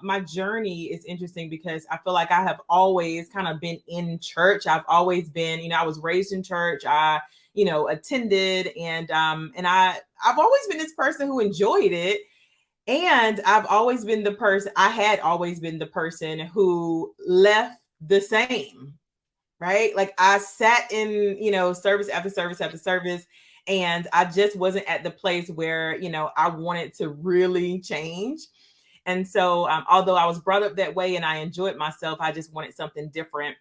my journey is interesting because I feel like I have always kind of been in church. I've always been, I was raised in church. I, attended, and I've always been this person who enjoyed it. And I had always been the person who left the same, right? Like I sat in, service after service after service, and I just wasn't at the place where, I wanted to really change. And so, although I was brought up that way and I enjoyed myself, I just wanted something different.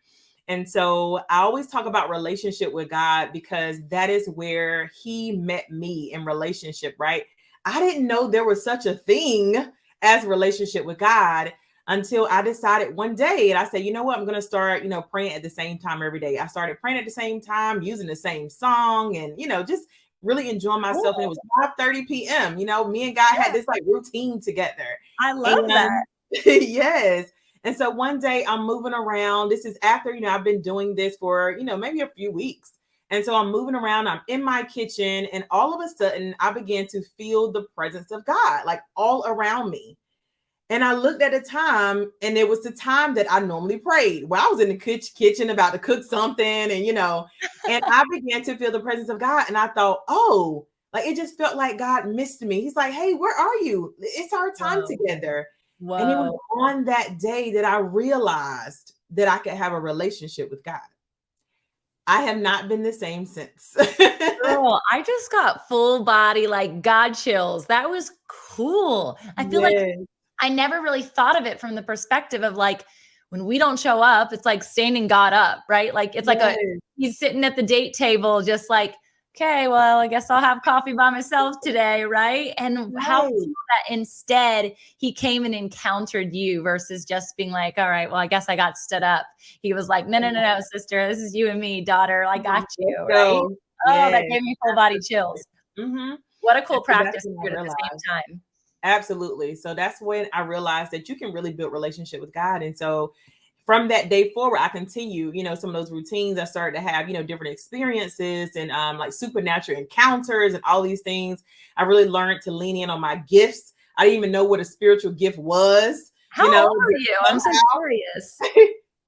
And so I always talk about relationship with God because that is where he met me in relationship, right? I didn't know there was such a thing as relationship with God until I decided one day, and I said, you know what, I'm going to start, praying at the same time every day. I started praying at the same time, using the same song, and, just really enjoying myself. And it was 5:30 p.m. Me and God had this like routine together. I love that. Yes. And so one day I'm moving around. This is after, I've been doing this for, maybe a few weeks. And so I'm moving around, I'm in my kitchen, and all of a sudden I began to feel the presence of God, like all around me. And I looked at the time, and it was the time that I normally prayed. Well, I was in the kitchen about to cook something, and, and I began to feel the presence of God. And I thought, oh, like it just felt like God missed me. He's like, hey, where are you? It's our time together. Whoa. And it was on that day that I realized that I could have a relationship with God. I have not been the same since. Girl, I just got full body, like God chills. That was cool. I feel like I never really thought of it from the perspective of like, when we don't show up, it's like standing God up, right? Like, it's like he's sitting at the date table, just like, okay, well, I guess I'll have coffee by myself today, right? And how cool that instead he came and encountered you versus just being like, all right, well, I guess I got stood up. He was like, no, sister, this is you and me, daughter. I got you, right? Oh, that gave me full body chills. Mm-hmm. What a cool practice to do at the same time. Absolutely. So that's when I realized that you can really build relationship with God. And so from that day forward, I continue, some of those routines. I started to have, different experiences and like supernatural encounters and all these things. I really learned to lean in on my gifts. I didn't even know what a spiritual gift was. How old were you? I'm so curious.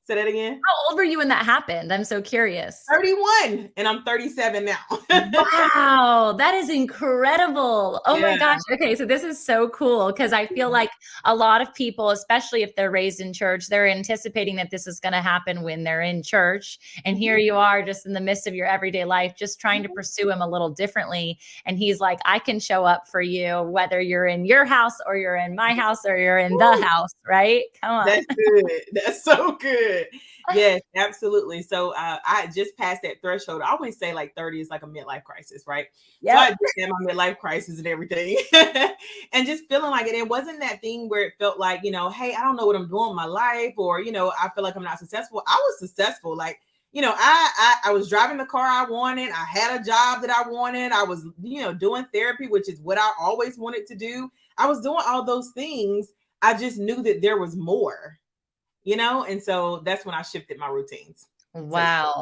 Say that again. How old were you when that happened? I'm so curious. 31, and I'm 37 now. Wow, that is incredible. Oh my gosh. Okay, so this is so cool because I feel like a lot of people, especially if they're raised in church, they're anticipating that this is going to happen when they're in church. And here you are just in the midst of your everyday life, just trying to pursue him a little differently. And he's like, I can show up for you, whether you're in your house or you're in my house or you're in the house, right? Come on. That's good. That's so good. Yes, absolutely. So I just passed that threshold. I always say like 30 is like a midlife crisis, right? So I just had my midlife crisis and everything. And just feeling like it wasn't that thing where it felt like, hey, I don't know what I'm doing in my life, or, I feel like I'm not successful. I was successful. Like, I was driving the car I wanted. I had a job that I wanted. I was, doing therapy, which is what I always wanted to do. I was doing all those things. I just knew that there was more. And so that's when I shifted my routines. Wow.